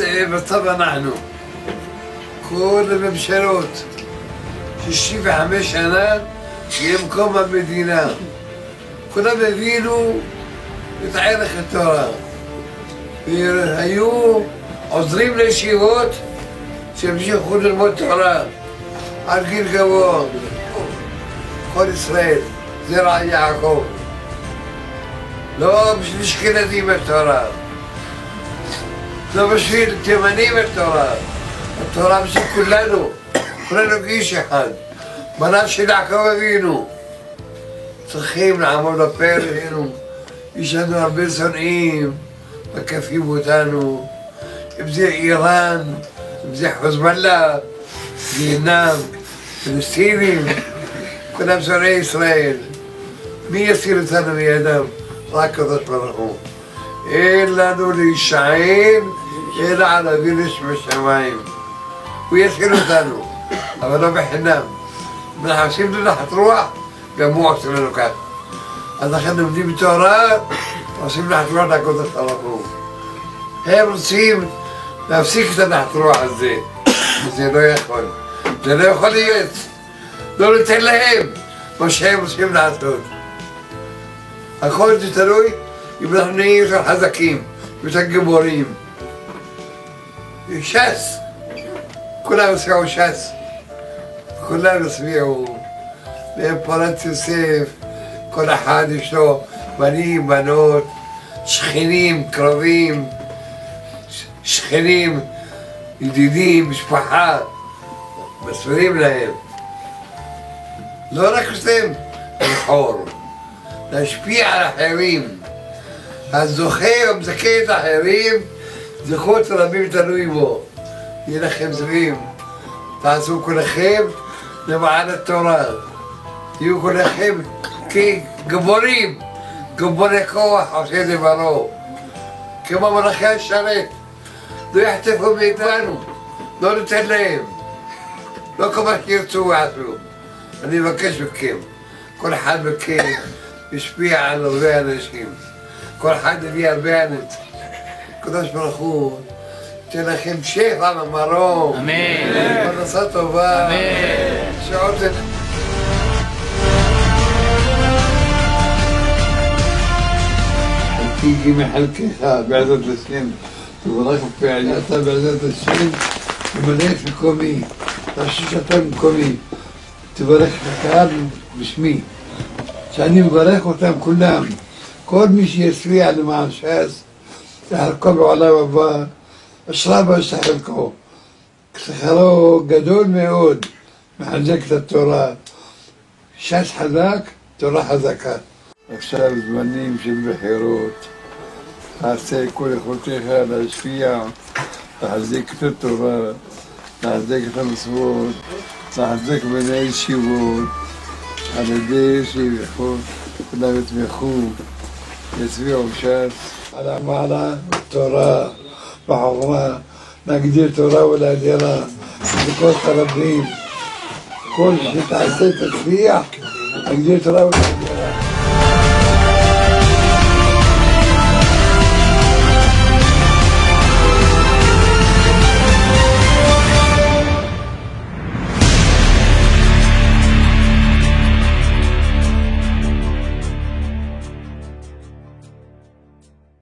بالطبع نحن كل المبشرات 65 سنة يمكن المدينة كنا بفينو يتعرخ التراب هيو عذرين للشيوت شمشي خود الموت تراب عارفين كمان كل إسرائيل زرع يعقوب لا مش مشكلة دي بالتراب لا مش في 80 بالتراب التراب مش كلنا كيش حد ما نفش العقوبة فينو تخيم نعمل بير هنا يشهدوا ربي صنعيم مكافي بوتانو بزي إيران بزي حزب الله فيتنام فلسطين كنا بصنعي إسرائيل مين يصير ثانو يدام ركضت برهم إلا دول الشعين إلا على بين اسم السمايم ويصيروا ثانو أما لو بحنام من حاسين لنا حتروح جموع سنة كان هذا خدنا بدي بتوراة وسيبنا حتروح ناكل الطلبون هي بنسيب نفسيك تنا حتروح الزين زين لا ياخذ لا ياخذ يت دول تلهم مش هي بنسيبنا حتروح أخوي تروي يبقى نيجي حزكيم بتجبوريم شاس كلها بسمعوا شاس كلها بسمعوا لبارات يوسف كل אחד יש לו בנים, בנות, שכנים, קרבים, שכנים, ידידים, משפחה, מסבירים להם. לא רק אתם לבחור, להשפיע על אחרים. הזוכר המזכה את האחרים, זכות רבים תלוי בו. יהיה לכם זרים, תעשו כולכם למען התורה. תהיו כולכם כגיבורים, גיבורי כוח עושה דברו. כמו מלאכי השרת, לא יחטפו מאיתנו, לא ניתן להם. לא כל מה שירצו יעשו. אני מבקש מכם, כל אחד מכם ישפיע על הרבה אנשים. כל אחד יביא הרבה אנשים. קדוש ברוך הוא, תן לכם שפע ומרום. אמן. פרנסה טובה. אמן. שעות... تيجي محلكها بعزة السن تبرك في عجلتها بعزة السن ومليت الكومي تشيشة كومي تبرك الكلام باسمي شاني مبارك وتم كلهم كل مش يسوي على مع شاس تحركوا على بابا اشربوا يستحركوا سخروا جدول ميود محزكة التراث شاس حذاك ترى حذاكات עכשיו זמנים של בחירות, תעשה כל יכולתך להשפיע, להחזיק את התורה, להחזיק את המצוות, להחזיק בני ישיבות, על ידי שיבחו, כולם יתמכו, יצביעו ש"ס, על המעלה, תורה, בחוכמה, נגדיר תורה ולהדירה, בכל הרבים, כל שתעשה תצביע, נגדיר תורה ולהדירה.